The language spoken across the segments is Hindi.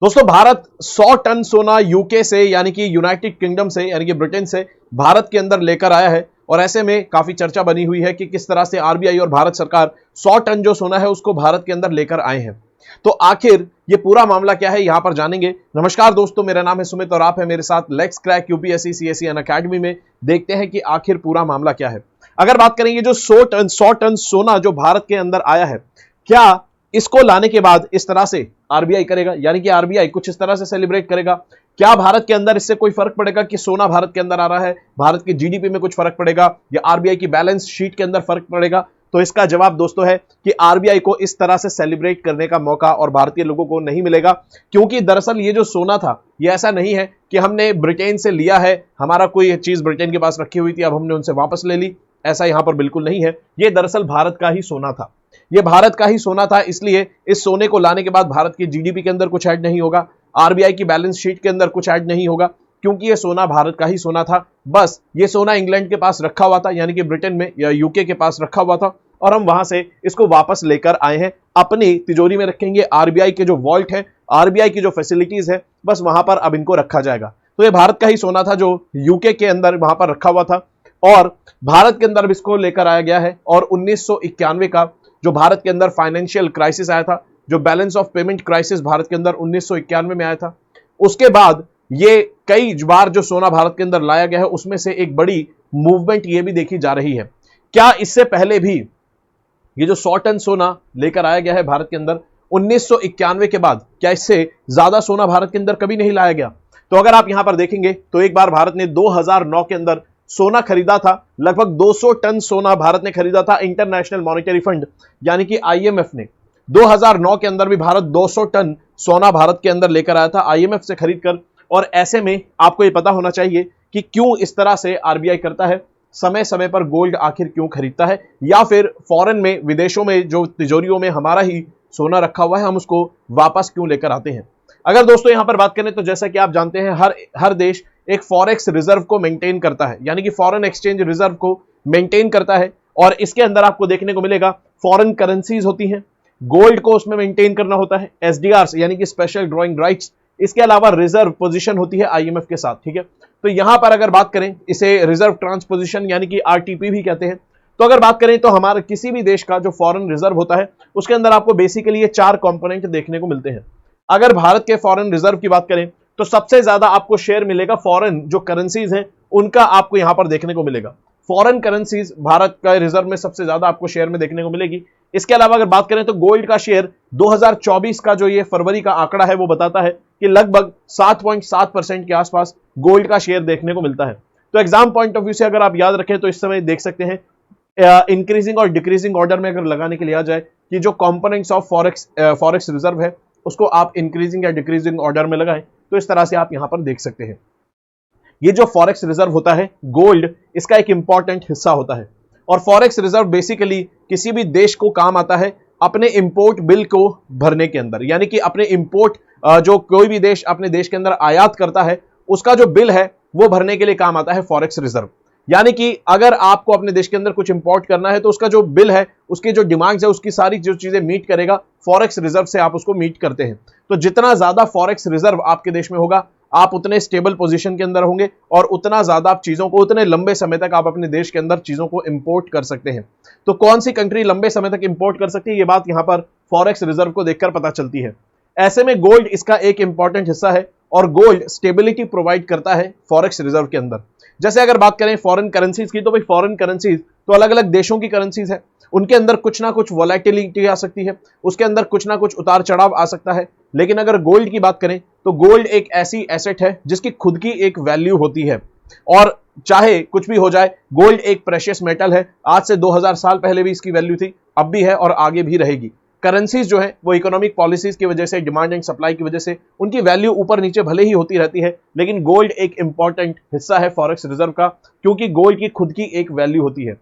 दोस्तों भारत 100 टन सोना यूके से यानी कि यूनाइटेड किंगडम से यानी कि ब्रिटेन से भारत के अंदर लेकर आया है। और ऐसे में काफी चर्चा बनी हुई है कि किस तरह से आरबीआई और भारत सरकार 100 टन जो सोना है उसको भारत के अंदर लेकर आए हैं। तो आखिर ये पूरा मामला क्या है, यहां पर जानेंगे। नमस्कार दोस्तों, मेरा नाम है सुमित और आप है मेरे साथ let's crack UPSC CSC Unacademy में। देखते हैं कि आखिर पूरा मामला क्या है। अगर बात करेंगे जो 100 टन सोना जो भारत के अंदर आया है, क्या इसको लाने के बाद इस तरह से आरबीआई करेगा, यानी कि आरबीआई कुछ इस तरह से सेलिब्रेट करेगा? क्या भारत के अंदर इससे कोई फर्क पड़ेगा कि सोना भारत के अंदर आ रहा है? भारत की जीडीपी में कुछ फर्क पड़ेगा या आरबीआई की बैलेंस शीट के अंदर फर्क पड़ेगा? तो इसका जवाब दोस्तों है कि आरबीआई को इस तरह से सेलिब्रेट करने का मौका और भारतीय लोगों को नहीं मिलेगा, क्योंकि दरअसल ये जो सोना था ये ऐसा नहीं है कि हमने ब्रिटेन से लिया है, हमारा कोई चीज ब्रिटेन के पास रखी हुई थी, अब हमने उनसे वापस ले ली। ऐसा यहां पर बिल्कुल नहीं है। ये दरअसल भारत का ही सोना था, ये भारत का ही सोना था। इसलिए इस सोने को लाने के बाद भारत की जीडीपी के अंदर कुछ ऐड नहीं होगा, आरबीआई की बैलेंस शीट के अंदर कुछ ऐड नहीं होगा, क्योंकि ये सोना भारत का ही सोना था। बस ये सोना इंग्लैंड के पास रखा हुआ था, यानी कि ब्रिटेन में या यूके के पास रखा हुआ था, और हम वहां से इसको वापस लेकर आए हैं, अपनी तिजोरी में रखेंगे। आरबीआई के जो वॉल्ट है, आरबीआई की जो फैसिलिटीज है, बस वहां पर अब इनको रखा जाएगा। तो ये भारत का ही सोना था जो यूके के अंदर वहां पर रखा हुआ था, और भारत के अंदर इसको लेकर आया गया है। और 1991 का जो भारत के अंदर फाइनेंशियल क्राइसिस आया था, जो balance of payment crisis Bharat के अंदर 1991 में आया था, उसके बाद ये कई बार जो सोना भारत के अंदर लाया गया है उसमें से एक बड़ी मूवमेंट ये भी देखी जा रही है। क्या इससे पहले भी ये जो 100 टन सोना लेकर आया गया है भारत के अंदर 1991 के बाद, क्या इससे ज्यादा सोना भारत के अंदर कभी नहीं लाया गया? तो अगर आप यहां पर देखेंगे तो एक बार भारत ने 2009 के अंदर सोना खरीदा था, लगभग 200 टन सोना भारत ने खरीदा था। इंटरनेशनल मॉनेटरी फंड यानी कि आईएमएफ ने 2009 के अंदर भी भारत 200 टन सोना भारत के अंदर लेकर आया था आईएमएफ से खरीदकर। और ऐसे में आपको यह पता होना चाहिए कि क्यों इस तरह से आरबीआई करता है, समय समय पर गोल्ड आखिर क्यों खरीदता है, या फिर फॉरेन में विदेशों में जो तिजोरियों में हमारा ही सोना रखा हुआ है हम उसको वापस क्यों लेकर आते हैं। अगर दोस्तों यहां पर बात करें तो जैसा कि आप जानते हैं हर देश एक फॉरेक्स रिजर्व को मेंटेन करता है, यानी कि फॉरेन एक्सचेंज रिजर्व को मेंटेन करता है। और इसके अंदर आपको देखने को मिलेगा फॉरेन करेंसीज होती हैं, गोल्ड को उसमें मेंटेन करना होता है, एसडीआर यानी कि स्पेशल ड्रॉइंग राइट्स, इसके अलावा रिजर्व पोजीशन होती है आईएमएफ के साथ। ठीक है, तो यहां पर अगर बात करें इसे रिजर्व ट्रांसपोजिशन यानी कि आरटीपी भी कहते हैं। तो अगर बात करें तो हमारे किसी भी देश का जो फॉरेन रिजर्व होता है उसके अंदर आपको बेसिकली ये 4 कंपोनेंट देखने को मिलते हैं। अगर भारत के फॉरेन रिजर्व की बात करें तो सबसे ज्यादा आपको शेयर मिलेगा फॉरेन जो करेंसीज हैं उनका, आपको यहां पर देखने को मिलेगा। फॉरेन करेंसीज भारत का रिजर्व में सबसे ज्यादा आपको शेयर में देखने को मिलेगी। इसके अलावा अगर बात करें तो गोल्ड का शेयर 2024 का जो ये फरवरी का आंकड़ा है वो बताता है कि लगभग 7.7% के आसपास गोल्ड का शेयर देखने को मिलता है। तो एग्जाम पॉइंट ऑफ व्यू से अगर आप याद रखें तो इस समय देख सकते हैं इंक्रीजिंग और डिक्रीजिंग ऑर्डर में अगर लगाने के लिए आ जाए कि जो कंपोनेंट्स ऑफ फॉरेक्स रिजर्व है उसको आप इंक्रीजिंग या डिक्रीजिंग ऑर्डर में लगाएं, तो इस तरह से आप यहां पर देख सकते हैं। ये जो फॉरेक्स रिजर्व होता है गोल्ड, इसका एक इंपॉर्टेंट हिस्सा होता है। और फॉरेक्स रिजर्व बेसिकली किसी भी देश को काम आता है अपने इंपोर्ट बिल को भरने के अंदर, यानी कि अपने इंपोर्ट जो कोई भी देश अपने देश के अंदर आयात करता है उसका जो बिल है वो भरने के लिए काम आता है फॉरेक्स रिजर्व। यानी कि अगर आपको अपने देश के अंदर कुछ इंपोर्ट करना है तो उसका जो बिल है, उसकी जो डिमांड्स है, उसकी सारी जो चीजें मीट करेगा फॉरेक्स रिजर्व से आप उसको मीट करते हैं। तो जितना ज्यादा फॉरेक्स रिजर्व आपके देश में होगा आप उतने स्टेबल पोजीशन के अंदर होंगे और उतना ज्यादा आप चीजों को, उतने लंबे समय तक आप अपने देश के अंदर चीजों को इंपोर्ट कर सकते हैं। तो कौन सी कंट्री लंबे समय तक इंपोर्ट कर सकती है, ये बात यहां पर फॉरेक्स रिजर्व को देखकर पता चलती है। ऐसे में गोल्ड इसका एक इंपॉर्टेंट हिस्सा है और गोल्ड स्टेबिलिटी प्रोवाइड करता है फॉरेक्स रिजर्व के अंदर। जैसे अगर बात करें फॉरेन करेंसीज की, तो भाई फॉरेन करेंसीज तो अलग अलग देशों की करेंसीज है, उनके अंदर कुछ ना कुछ वोलेटिलिटी आ सकती है, उसके अंदर कुछ ना कुछ उतार चढ़ाव आ सकता है। लेकिन अगर गोल्ड की बात करें तो गोल्ड एक ऐसी एसेट है जिसकी खुद की एक वैल्यू होती है, और चाहे कुछ भी हो जाए गोल्ड एक प्रेशियस मेटल है। आज से 2000 साल पहले भी इसकी वैल्यू थी, अब भी है और आगे भी रहेगी। करेंसीज जो है वो इकोनॉमिक पॉलिसीज की वजह से, डिमांड एंड सप्लाई की वजह से उनकी वैल्यू ऊपर नीचे भले ही होती रहती है, लेकिन गोल्ड एक इंपॉर्टेंट हिस्सा है फॉरेक्स रिजर्व का, क्योंकि गोल्ड की खुद की एक वैल्यू होती है।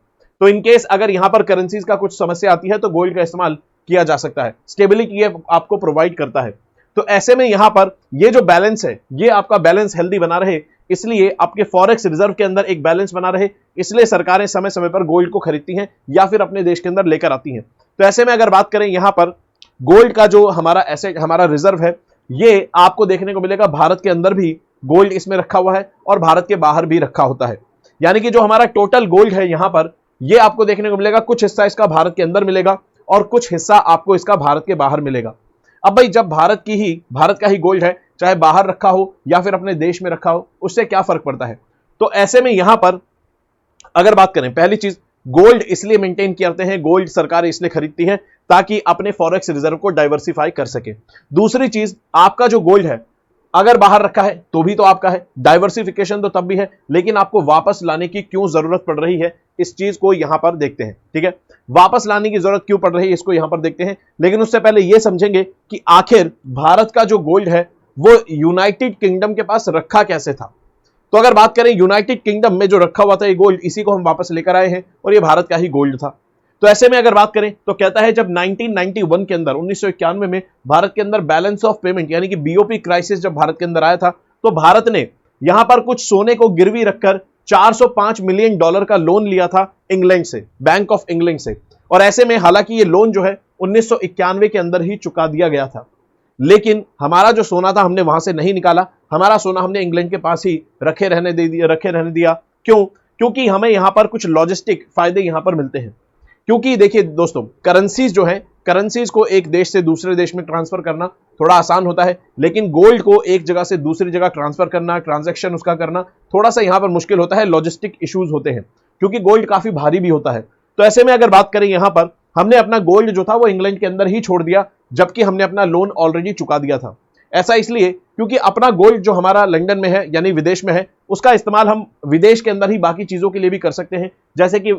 तो इनकेस अगर यहां पर करेंसीज का कुछ समस्या आती है तो गोल्ड का इस्तेमाल किया जा सकता है, स्टेबिलिटी ये आपको प्रोवाइड करता है। तो ऐसे में यहां पर ये जो बैलेंस है ये आपका बैलेंस हेल्दी बना रहे, इसलिए आपके फॉरेक्स रिजर्व के अंदर एक बैलेंस बना रहे, इसलिए सरकारें समय समय पर गोल्ड को खरीदती हैं या फिर अपने देश के अंदर लेकर आती हैं। तो ऐसे में अगर बात करें यहां पर गोल्ड का जो हमारा एसेट, हमारा रिजर्व है, ये आपको देखने को मिलेगा भारत के अंदर भी गोल्ड इसमें रखा हुआ है और भारत के बाहर भी रखा होता है। यानी कि जो हमारा टोटल गोल्ड है यहां पर, ये आपको देखने को मिलेगा, कुछ हिस्सा इसका भारत के अंदर मिलेगा और कुछ हिस्सा आपको इसका भारत के बाहर मिलेगा। अब भाई जब भारत का ही गोल्ड है, चाहे बाहर रखा हो या फिर अपने देश में रखा हो, उससे क्या फर्क पड़ता है। तो ऐसे में यहां पर अगर बात करें, पहली चीज, गोल्ड इसलिए मेंटेन करते हैं, गोल्ड सरकार इसलिए खरीदती है ताकि अपने फॉरेक्स रिजर्व को डाइवर्सिफाई कर सके। दूसरी चीज, आपका जो गोल्ड है अगर बाहर रखा है तो भी तो आपका है, डाइवर्सिफिकेशन तो तब भी है, लेकिन आपको वापस लाने की क्यों जरूरत पड़ रही है, इस चीज को यहां पर देखते हैं। ठीक है, वापस लाने की जरूरत क्यों पड़ रही है इसको यहां पर देखते हैं, लेकिन उससे पहले यह समझेंगे कि आखिर भारत का जो गोल्ड है वो यूनाइटेड किंगडम के पास रखा कैसे था। तो अगर बात करें यूनाइटेड किंगडम में जो रखा हुआ था ये गोल्ड, इसी को हम वापस लेकर आए हैं और ये भारत का ही गोल्ड था। तो ऐसे में अगर बात करें तो कहता है जब 1991 के अंदर 1991 में भारत के अंदर बैलेंस ऑफ पेमेंट यानी कि बीओपी क्राइसिस जब भारत के अंदर आया था, तो भारत ने यहां पर कुछ सोने को गिरवी रखकर $405 मिलियन का लोन लिया था इंग्लैंड से, बैंक ऑफ इंग्लैंड से। और ऐसे में हालांकि ये लोन जो है 1991 के अंदर ही चुका दिया गया था, लेकिन हमारा जो सोना था हमने वहां से नहीं निकाला, हमारा सोना हमने इंग्लैंड के पास ही रखे रहने दिया। क्यों? क्योंकि हमें यहां पर कुछ लॉजिस्टिक फायदे यहां पर मिलते हैं। क्योंकि देखिए दोस्तों, करेंसीज जो है, करेंसीज को एक देश से दूसरे देश में ट्रांसफर करना थोड़ा आसान होता है, लेकिन गोल्ड को एक जगह से दूसरी जगह ट्रांसफर करना, ट्रांजैक्शन उसका करना थोड़ा सा यहां पर मुश्किल होता है, लॉजिस्टिक इश्यूज होते हैं, क्योंकि गोल्ड काफी भारी भी होता है। तो ऐसे में अगर बात करें यहां पर, हमने अपना गोल्ड जो था वो इंग्लैंड के अंदर ही छोड़ दिया, जबकि हमने अपना लोन ऑलरेडी चुका दिया था। ऐसा इसलिए क्योंकि अपना गोल्ड जो हमारा लंदन में है यानी विदेश में है, उसका इस्तेमाल हम विदेश के अंदर ही बाकी चीजों के लिए भी कर सकते हैं, जैसे कि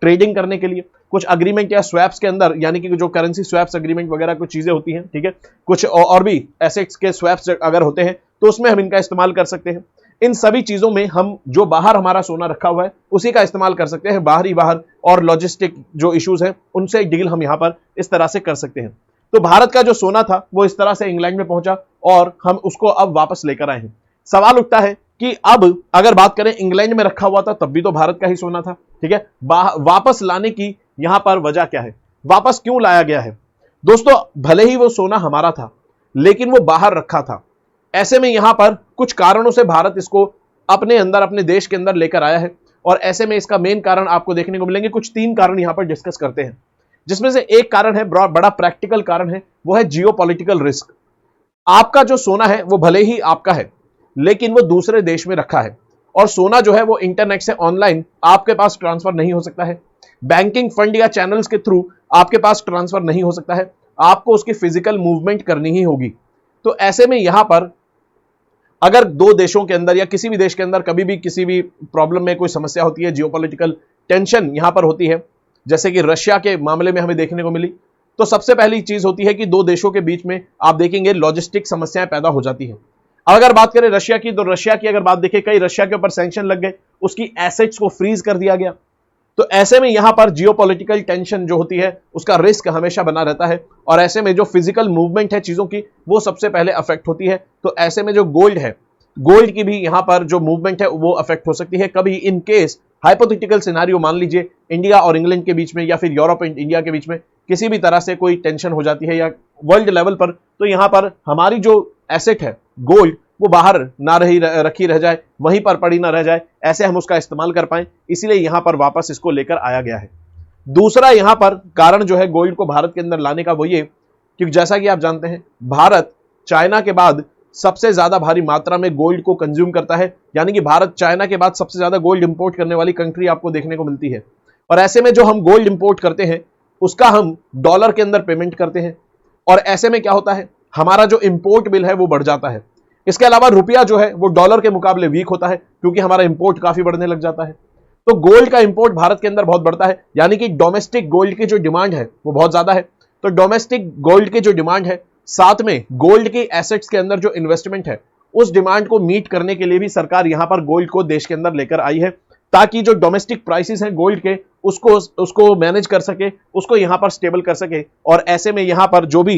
ट्रेडिंग करने के लिए, कुछ अग्रीमेंट या स्वैप्स के अंदर, यानी कि जो करेंसी स्वैप्स अग्रीमेंट वगैरह कुछ चीजें होती हैं, ठीक है, कुछ और भी एसेट्स के स्वैप्स अगर होते हैं तो उसमें हम इनका इस्तेमाल कर सकते हैं। इन सभी चीजों में हम जो बाहर हमारा सोना रखा हुआ है उसी का इस्तेमाल कर सकते हैं, बाहर, और लॉजिस्टिक जो इश्यूज हैं उनसे डील हम यहां पर इस तरह से कर सकते हैं। तो भारत का जो सोना था वो इस तरह से इंग्लैंड में पहुंचा और हम उसको अब वापस लेकर आए हैं। सवाल उठता है कि अब अगर बात करें, इंग्लैंड में रखा हुआ था तब भी तो भारत का ही सोना था, ठीक है, वापस लाने की यहां पर वजह क्या है, वापस क्यों लाया गया है। दोस्तों, भले ही वो सोना हमारा था लेकिन वो बाहर रखा था। ऐसे में यहां पर कुछ कारणों से भारत इसको अपने अंदर, अपने देश के अंदर लेकर आया है, और ऐसे में इसका मेन कारण आपको देखने को मिलेंगे। कुछ 3 कारण यहां पर डिस्कस करते हैं, जिसमें से एक कारण है, बड़ा प्रैक्टिकल कारण है, वो है जियोपॉलिटिकल रिस्क। आपका जो सोना है वो भले ही आपका है लेकिन वो दूसरे देश में रखा है, और सोना जो है वो इंटरनेट से ऑनलाइन आपके पास ट्रांसफर नहीं हो सकता है, बैंकिंग फंड या चैनल्स के थ्रू आपके पास ट्रांसफर नहीं हो सकता है, आपको उसकी फिजिकल मूवमेंट करनी ही होगी। तो ऐसे में यहां पर अगर 2 देशों के अंदर या किसी भी देश के अंदर कभी भी किसी भी प्रॉब्लम में कोई समस्या होती है, जियोपॉलिटिकल टेंशन यहां पर होती है, जैसे कि रशिया के मामले में हमें देखने को मिली, तो सबसे पहली चीज होती है कि 2 देशों के बीच में आप देखेंगे लॉजिस्टिक समस्याएं पैदा हो जाती हैं। अगर बात करें रशिया की, तो रशिया की अगर बात देखें, कई रशिया के ऊपर सैंक्शन लग गए, उसकी एसेट्स को फ्रीज कर दिया गया। तो ऐसे में यहां पर जियोपॉलिटिकल टेंशन जो होती है उसका रिस्क हमेशा बना रहता है, और ऐसे में जो फिजिकल मूवमेंट है चीजों की वो सबसे पहले अफेक्ट होती है। तो ऐसे में जो गोल्ड है, गोल्ड की भी यहां पर जो मूवमेंट है वो अफेक्ट हो सकती है। कभी इन केस हाइपोथेटिकल सिनेरियो मान लीजिए इंडिया और इंग्लैंड के बीच में या फिर यूरोप एंड इंडिया के बीच में किसी भी तरह से कोई टेंशन हो जाती है या वर्ल्ड लेवल पर, तो यहां पर हमारी जो एसेट है गोल्ड वो बाहर ना रखी रह जाए, वहीं पर पड़ी ना रह जाए, ऐसे हम उसका इस्तेमाल कर पाए, इसीलिए यहां पर वापस इसको लेकर आया गया है। दूसरा यहां पर कारण जो है गोल्ड को भारत के अंदर लाने का वो ये, क्योंकि जैसा कि आप जानते हैं भारत चाइना के बाद सबसे ज्यादा भारी मात्रा में गोल्ड को कंज्यूम करता है, यानी कि भारत चाइना के बाद सबसे ज्यादा गोल्ड इंपोर्ट करने वाली कंट्री आपको देखने को मिलती है। और ऐसे में जो हम गोल्ड इंपोर्ट करते हैं उसका हम डॉलर के अंदर पेमेंट करते हैं, और ऐसे में क्या होता है, हमारा जो इंपोर्ट बिल है वो बढ़ जाता है। इसके अलावा रुपया जो है वो डॉलर के मुकाबले वीक होता है, क्योंकि हमारा इंपोर्ट काफी बढ़ने लग जाता है। तो गोल्ड का इंपोर्ट भारत के अंदर बहुत बढ़ता है, यानी कि डोमेस्टिक गोल्ड की जो डिमांड है वो बहुत ज्यादा है। तो डोमेस्टिक गोल्ड की जो डिमांड है, साथ में गोल्ड की एसेट्स के अंदर जो इन्वेस्टमेंट है, उस डिमांड को मीट करने के लिए भी सरकार यहां पर गोल्ड को देश के अंदर लेकर आई है, ताकि जो डोमेस्टिक प्राइसेस हैं गोल्ड के उसको मैनेज कर सके, उसको यहां पर स्टेबल कर सके। और ऐसे में यहां पर जो भी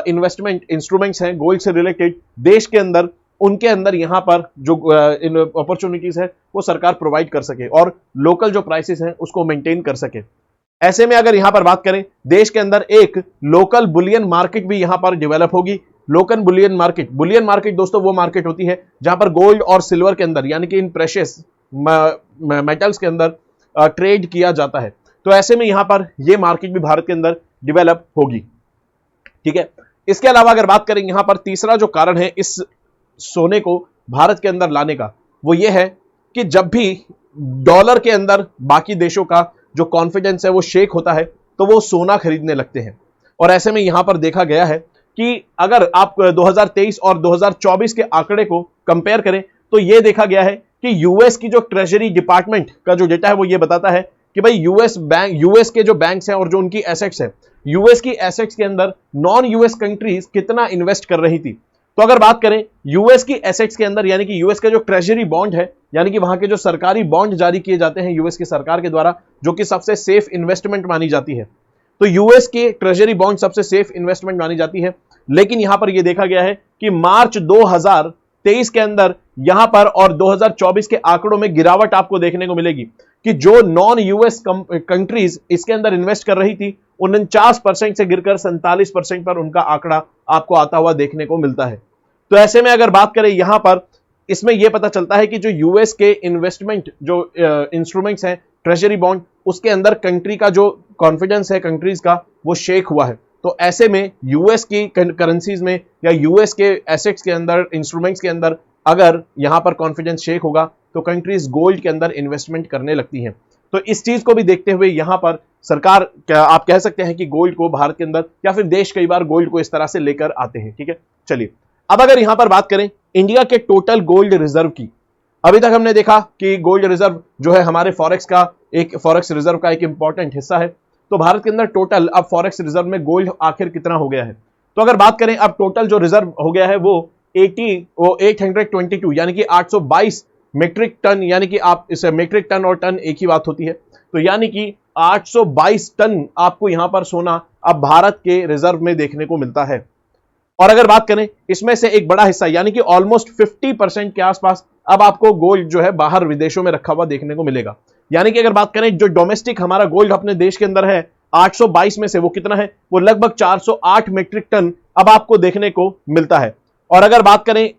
इन्वेस्टमेंट इंस्ट्रूमेंट्स हैं गोल्ड से रिलेटेड देश के अंदर, उनके अंदर यहां पर जो अपॉर्चुनिटीज है वो सरकार प्रोवाइड कर सके और लोकल जो प्राइसेस हैं उसको मेंटेन कर सके। ऐसे में अगर यहां पर बात करें, देश के अंदर एक लोकल बुलियन मार्केट भी यहां पर डेवलप होगी, लोकल बुलियन मार्केट दोस्तों वो मार्केट होती है जहां पर गोल्ड और सिल्वर के अंदर यानी कि इन प्रेशियस मेटल्स के अंदर ट्रेड किया जाता है। तो ऐसे में यहां पर ये मार्केट भी भारत के अंदर डेवलप होगी, ठीक है। इसके अलावा अगर बात करें यहां पर तीसरा जो कारण है इस सोने को भारत के अंदर लाने का, वो ये है कि जब भी डॉलर के अंदर बाकी देशों का जो कॉन्फिडेंस है वो शेक होता है तो वो सोना खरीदने लगते हैं। और ऐसे में यहां पर देखा गया है कि अगर आप 2023 और 2024 के आंकड़े को कंपेयर करें तो यह देखा गया है कि यूएस की जो ट्रेजरी डिपार्टमेंट का जो डेटा है वो ये बताता है कि भाई यूएस के जो बैंक्स हैं और जो उनकी एसेट्स है, यूएस की एसेट्स के अंदर नॉन यूएस कंट्रीज कितना इन्वेस्ट कर रही थी। तो अगर बात करें यूएस की एसेट्स के अंदर यानी कि यूएस का जो ट्रेजरी बॉन्ड है यानी कि वहां के जो सरकारी बॉन्ड जारी किए जाते हैं यूएस की सरकार के द्वारा, जो कि सबसे सेफ इन्वेस्टमेंट मानी जाती है, तो यूएस के ट्रेजरी बॉन्ड सबसे सेफ इन्वेस्टमेंट मानी जाती है। लेकिन यहां पर यह देखा गया है कि मार्च 2023 के अंदर यहां पर और 2024 के आंकड़ों में गिरावट आपको देखने को मिलेगी कि जो नॉन यूएस कंट्रीज इसके अंदर इन्वेस्ट कर रही थी 49% से गिरकर 47% पर उनका आंकड़ा आपको आता हुआ देखने को मिलता है। तो ऐसे में अगर बात करें यहां पर, इसमें यह पता चलता है कि जो यूएस के इन्वेस्टमेंट जो इंस्ट्रूमेंट्स हैं ट्रेजरी बॉन्ड, उसके अंदर कंट्री का जो कॉन्फिडेंस है कंट्रीज का वो शेक हुआ है। तो ऐसे में यूएस की करेंसीज में या यूएस के एसेट्स के अंदर इंस्ट्रूमेंट्स के अंदर अगर यहां पर कॉन्फिडेंस शेक होगा तो कंट्रीज गोल्ड के अंदर इन्वेस्टमेंट करने लगती हैं। तो इस चीज को भी देखते हुए यहां पर सरकार, आप कह सकते हैं कि गोल्ड को भारत के अंदर या फिर देश कई बार गोल्ड को इस तरह से लेकर आते हैं, ठीक है। चलिए अब अगर यहां पर बात करें इंडिया के टोटल गोल्ड रिजर्व की, अभी तक हमने देखा कि गोल्ड रिजर्व जो है हमारे फॉरेक्स रिजर्व का एक इंपॉर्टेंट हिस्सा है। तो भारत के अंदर टोटल अब फॉरेक्स रिजर्व में गोल्ड आखिर कितना हो गया है, तो अगर बात करें अब टोटल जो रिजर्व हो गया है वो 822 यानी कि 822 मेट्रिक टन, यानी कि आप इसे मेट्रिक टन और टन एक ही बात होती है, तो यानी कि 822 टन आपको यहां पर सोना अब भारत के रिजर्व में देखने को मिलता है। और अगर बात करें इसमें से एक बड़ा हिस्सा यानी कि ऑलमोस्ट 50% के आसपास अब आपको गोल्ड जो है बाहर विदेशों में रखा हुआ देखने को मिलेगा। यानी कि अगर बात करें जो डोमेस्टिक हमारा गोल्ड अपने देश के अंदर है 822 में से वो कितना है, वो लगभग 408 मेट्रिक टन अब आपको देखने को मिलता है। और अगर बात करें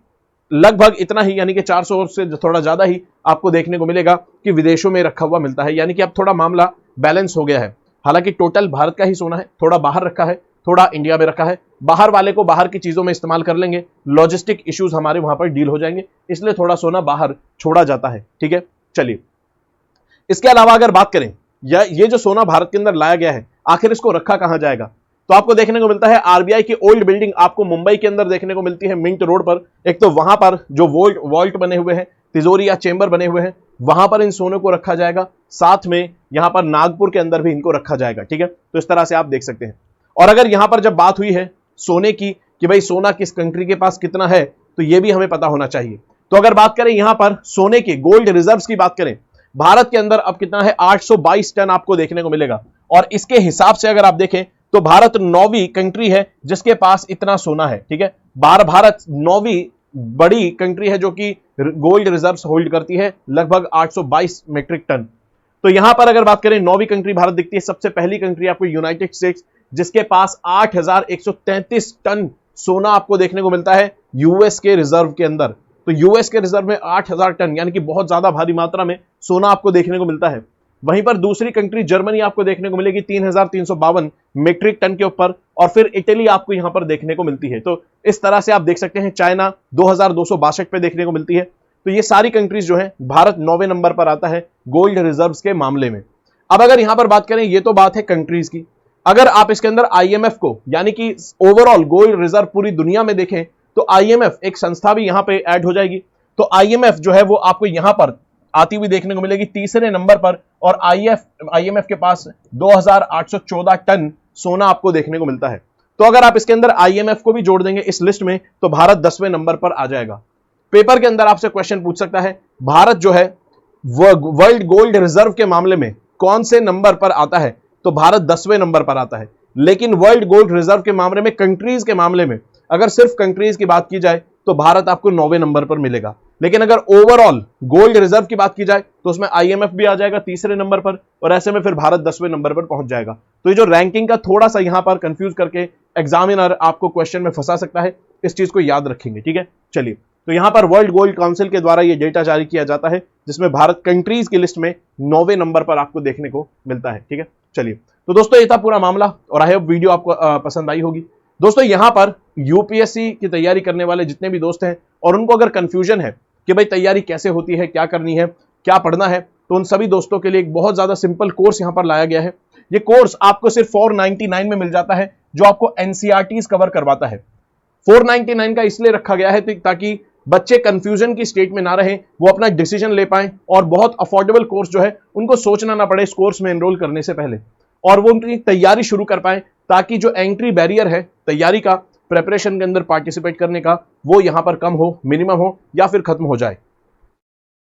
लगभग इतना ही यानी कि 400 से थोड़ा ज्यादा ही आपको देखने को मिलेगा कि विदेशों में रखा हुआ मिलता है। यानी कि अब थोड़ा मामला बैलेंस हो गया है। हालांकि टोटल भारत का ही सोना है, थोड़ा बाहर रखा है, थोड़ा इंडिया में रखा है। बाहर वाले को बाहर की चीजों में इस्तेमाल कर लेंगे, लॉजिस्टिक इश्यूज हमारे वहां पर डील हो जाएंगे, इसलिए थोड़ा सोना बाहर छोड़ा जाता है, ठीक है। चलिए इसके अलावा अगर बात करें या ये जो सोना भारत के अंदर लाया गया है आखिर इसको रखा कहां जाएगा, तो आपको देखने को मिलता है आरबीआई की ओल्ड बिल्डिंग आपको मुंबई के अंदर देखने को मिलती है मिंट रोड पर। एक तो वहां पर जो वॉल्ट बने हुए हैं, तिजोरी या चेंबर बने हुए हैं, वहां पर इन सोने को रखा जाएगा। साथ में यहां पर नागपुर के अंदर भी इनको रखा जाएगा, ठीक है। तो इस तरह से आप देख सकते हैं। और अगर यहां पर जब बात हुई है सोने की कि भाई सोना किस कंट्री के पास कितना है, तो यह भी हमें पता होना चाहिए। तो अगर बात करें यहां पर सोने के गोल्ड रिजर्व्स की बात करें, भारत के अंदर अब कितना है 822 टन आपको देखने को मिलेगा। और इसके हिसाब से अगर आप देखें तो भारत 9वीं कंट्री है जिसके पास इतना सोना है, ठीक है। भारत 9वीं बड़ी कंट्री है जो कि गोल्ड रिजर्व्स होल्ड करती है लगभग 822 मेट्रिक टन। तो यहां पर अगर बात करें 9वीं कंट्री भारत दिखती है। सबसे पहली कंट्री आपको यूनाइटेड स्टेट्स जिसके पास 8133 टन सोना आपको देखने को मिलता है यूएस के रिजर्व के अंदर। तो यूएस के रिजर्व में 8000 टन यानी कि बहुत ज्यादा भारी मात्रा में सोना आपको देखने को मिलता है। वहीं पर दूसरी कंट्री जर्मनी आपको देखने को मिलेगी 3352 मेट्रिक टन के ऊपर, और फिर इटली आपको यहां पर देखने को मिलती है। तो इस तरह से आप देख सकते हैं चाइना 2262 पे देखने को मिलती है। तो ये सारी कंट्रीज जो है, भारत 9वें नंबर पर आता है गोल्ड रिजर्व्स के मामले में। अब अगर यहां पर बात करें, ये तो बात है कंट्रीज की, अगर आप इसके अंदर आईएमएफ को यानी कि ओवरऑल गोल्ड रिजर्व पूरी दुनिया में देखें तो आईएमएफ एक संस्था भी यहां पे ऐड हो जाएगी। तो आईएमएफ जो है वो आपको यहां पर आती हुई देखने को मिलेगी तीसरे नंबर पर, और आईएमएफ के पास 2814 टन सोना आपको देखने को मिलता है। तो अगर आप इसके अंदर आईएमएफ को भी जोड़ देंगे इस लिस्ट में तो भारत 10वें नंबर पर आ जाएगा। पेपर के अंदर आपसे क्वेश्चन पूछ सकता है भारत जो है वर्ल्ड गोल्ड रिजर्व के मामले में कौन से नंबर पर आता है, तो भारत 10वें नंबर पर आता है। लेकिन वर्ल्ड गोल्ड रिजर्व के मामले में, कंट्रीज के मामले में अगर सिर्फ कंट्रीज की बात की जाए तो भारत आपको 9वें नंबर पर मिलेगा। लेकिन अगर ओवरऑल गोल्ड रिजर्व की बात की जाए तो उसमें IMF भी आ जाएगा तीसरे नंबर पर, और ऐसे में फिर भारत 10वें नंबर पर पहुंच जाएगा। तो ये जो रैंकिंग का थोड़ा सा यहां पर कंफ्यूज करके एग्जामिनर आपको क्वेश्चन में फंसा सकता है, इस चीज को याद रखेंगे, ठीक है। चलिए, तो यहां पर वर्ल्ड गोल्ड काउंसिल के द्वारा ये डेटा जारी किया जाता है, जिसमें भारत कंट्रीज की लिस्ट में 9वें नंबर पर आपको देखने को मिलता है, ठीक है। चलिए, तो दोस्तों ये था पूरा मामला, और आई होप वीडियो आपको पसंद आई होगी। दोस्तों यहां पर यूपीएससी की तैयारी करने वाले जितने भी दोस्त हैं और उनको अगर कंफ्यूजन है कि भाई तैयारी कैसे होती है, क्या करनी है, क्या पढ़ना है, तो उन सभी दोस्तों के लिए एक बहुत ज्यादा सिंपल कोर्स यहां पर लाया गया है। ये कोर्स आपको सिर्फ 499 में मिल जाता है, जो आपको एनसीईआरटीज कवर करवाता है। 499 का इसलिए रखा गया है ताकि बच्चे कंफ्यूजन की स्टेट में ना रहें, वो अपना डिसीजन ले पाएं, और बहुत अफोर्डेबल कोर्स जो है उनको सोचना ना पड़े इस कोर्स में एनरोल करने से पहले, और वो उनकी तैयारी शुरू कर पाएं, ताकि जो एंट्री बैरियर है तैयारी का, प्रेपरेशन के अंदर पार्टिसिपेट करने का, वो यहां पर कम हो, मिनिमम हो, या फिर खत्म हो जाए।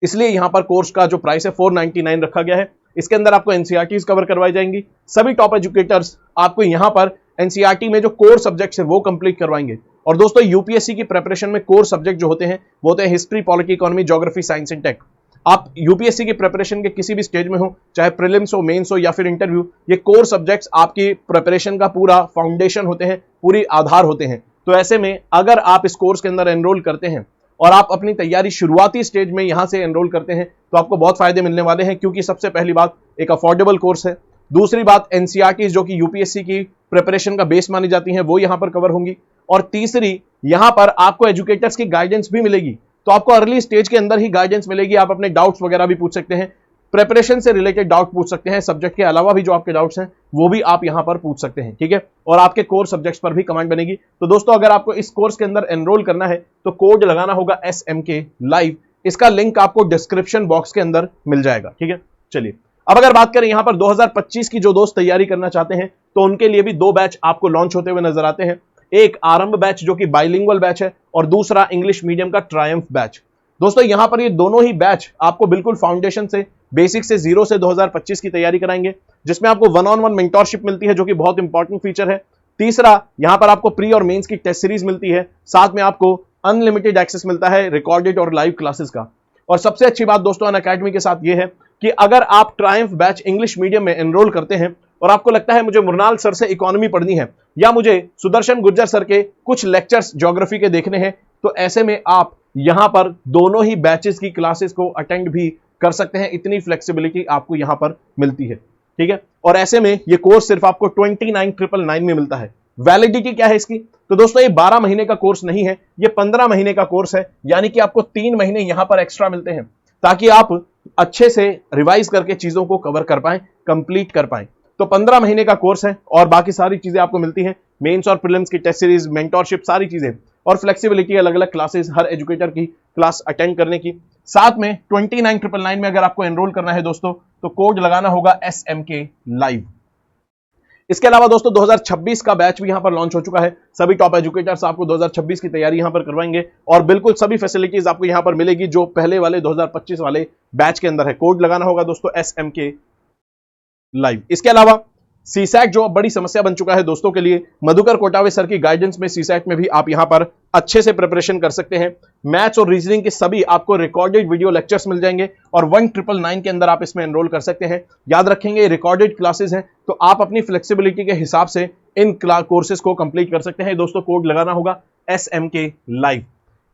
इसलिए यहां पर कोर्स का जो प्राइस है 499 रखा गया है। इसके अंदर आपको एनसीईआरटीज कवर करवाई जाएंगी। सभी टॉप एजुकेटर्स आपको यहां पर एनसीईआरटी में जो कोर सब्जेक्ट्स है वो कंप्लीट करवाएंगे। और दोस्तों यूपीएससी की प्रिपरेशन में कोर सब्जेक्ट जो होते हैं वो होते हैं history, polity, economy, geography, science and tech. आप यूपीएससी की प्रिपरेशन के किसी भी स्टेज में हो, चाहे प्रीलिम्स हो, मेंस हो या फिर इंटरव्यू, ये कोर सब्जेक्ट्स आपकी प्रिपरेशन का पूरा फाउंडेशन होते हैं, पूरी आधार होते हैं। तो ऐसे में अगर आप इस कोर्स के अंदर एनरोल करते हैं और आप अपनी तैयारी शुरुआती स्टेज में यहां से एनरोल करते हैं, तो आपको बहुत फायदे मिलने वाले हैं, क्योंकि सबसे पहली बात एक अफोर्डेबल कोर्स है। दूसरी बात एनसीईआरटी जो कि यूपीएससी की प्रिपरेशन का बेस मानी जाती हैं, वो यहां पर कवर होंगी। और तीसरी, यहां पर आपको एजुकेटर्स की गाइडेंस भी मिलेगी, तो आपको अर्ली स्टेज के अंदर ही गाइडेंस मिलेगी। आप अपने डाउट्स वगैरह भी पूछ सकते हैं, प्रिपरेशन से रिलेटेड डाउट पूछ सकते हैं, सब्जेक्ट के अलावा भी जो आपके डाउट्स हैं वो भी आप यहां पर पूछ सकते हैं, ठीक है। और आपके कोर सब्जेक्ट्स पर भी कमांड बनेगी। तो दोस्तों अगर आपको इस कोर्स के अंदर एनरोल करना है तो कोड लगाना होगा SMK लाइव। इसका लिंक आपको डिस्क्रिप्शन बॉक्स के अंदर मिल जाएगा, ठीक है। चलिए, अब अगर बात करें यहां पर 2025 की जो दोस्त तैयारी करना चाहते हैं, तो उनके लिए भी 2 बैच आपको लॉन्च होते हुए नजर आते हैं। एक आरंभ बैच जो कि बाइलिंगुअल बैच है, और दूसरा इंग्लिश मीडियम का ट्रायम्फ बैच। दोस्तों यहां पर ये दोनों ही बैच आपको बिल्कुल फाउंडेशन से, बेसिक से 0 से 2025 की तैयारी कराएंगे, जिसमें आपको 1-on-1 मेंटोरशिप मिलती है, जो कि बहुत इंपॉर्टेंट फीचर है। तीसरा, यहां पर आपको प्री और मेंस की टेस्ट सीरीज मिलती है, साथ में आपको अनलिमिटेड एक्सेस मिलता है रिकॉर्डेड और लाइव क्लासेस का। और सबसे अच्छी बात दोस्तों अनअकैडमी के साथ ये है कि अगर आप ट्रायम्फ बैच इंग्लिश मीडियम में एनरोल करते हैं और आपको लगता है मुझे मृणाल सर से इकोनॉमी पढ़नी है, या मुझे सुदर्शन गुर्जर सर के कुछ लेक्चर्स ज्योग्राफी के देखने हैं, तो ऐसे में आप यहां पर दोनों ही बैचेस की क्लासेस को अटेंड भी कर सकते हैं। इतनी फ्लेक्सिबिलिटी आपको यहां पर मिलती है, ठीक है। और ऐसे में ये कोर्स सिर्फ आपको 29,999 में मिलता है। वैलिडिटी क्या है इसकी? तो दोस्तों ये 12 महीने का कोर्स नहीं है, ये 15 महीने का कोर्स है, यानी कि आपको 3 महीने यहां पर एक्स्ट्रा मिलते हैं, ताकि आप अच्छे से रिवाइज करके चीजों को कवर कर पाएं, कंप्लीट कर पाएं। तो 15 महीने का कोर्स है, और बाकी सारी चीजें आपको मिलती हैं, मेंस और प्रीलिम्स की टेस्ट सीरीज, मेंटोरशिप, सारी चीजें, और फ्लेक्सिबिलिटी, अलग अलग क्लासेस, हर एजुकेटर की क्लास अटेंड करने की। साथ में 29,999 में अगर आपको एनरोल करना है दोस्तों, तो कोड लगाना होगा SMK लाइव। इसके अलावा दोस्तों 2026 का बैच भी यहां पर लॉन्च हो चुका है। सभी टॉप एजुकेटर्स आपको 2026 की तैयारी यहां पर करवाएंगे, और बिल्कुल सभी फैसिलिटीज आपको यहां पर मिलेगी जो पहले वाले 2025 वाले बैच के अंदर है। कोड लगाना होगा दोस्तों SMK लाइव। इसके अलावा सीसैट जो बड़ी समस्या बन चुका है दोस्तों के लिए, मधुकर कोटावे सर की गाइडेंस में सीसैट में भी आप यहां पर अच्छे से प्रिपरेशन कर सकते हैं। मैथ्स और रीजनिंग के सभी आपको रिकॉर्डेड वीडियो लेक्चर्स मिल जाएंगे, और 1999 के अंदर आप इसमें एनरोल कर सकते हैं। याद रखेंगे रिकॉर्डेड क्लासेस हैं, तो आप अपनी फ्लेक्सिबिलिटी के हिसाब से इन कोर्सेज को कंप्लीट कर सकते हैं। दोस्तों कोड लगाना होगा SMK लाइव।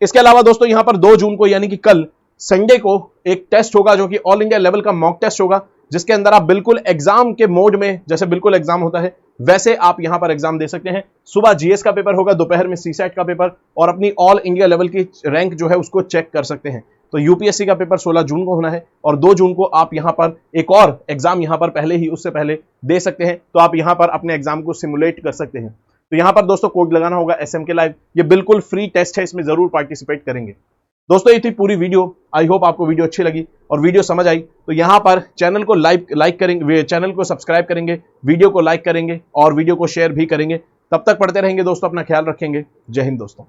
इसके अलावा दोस्तों यहां पर 2 जून को यानी कि कल संडे को एक टेस्ट होगा, जो कि ऑल इंडिया लेवल का मॉक टेस्ट होगा, जिसके अंदर आप बिल्कुल एग्जाम के मोड में, जैसे बिल्कुल एग्जाम होता है वैसे आप यहां पर एग्जाम दे सकते हैं। सुबह जीएस का पेपर होगा, दोपहर में सीसैट का पेपर, और अपनी ऑल इंडिया लेवल की रैंक जो है उसको चेक कर सकते हैं। तो यूपीएससी का पेपर 16 जून को होना है, और 2 जून को आप यहां पर एक और एग्जाम यहां पर पहले ही, उससे पहले दे सकते हैं। तो आप यहां पर अपने एग्जाम को सिमुलेट कर सकते हैं। तो यहां पर दोस्तों कोड लगाना होगा SMK लाइव। ये बिल्कुल फ्री टेस्ट है, इसमें जरूर पार्टिसिपेट करेंगे। दोस्तों ये थी पूरी वीडियो। आई होप आपको वीडियो अच्छी लगी और वीडियो समझ आई, तो यहां पर चैनल को लाइक करेंगे, चैनल को सब्सक्राइब करेंगे, वीडियो को लाइक करेंगे और वीडियो को शेयर भी करेंगे। तब तक पढ़ते रहेंगे दोस्तों, अपना ख्याल रखेंगे। जय हिंद दोस्तों।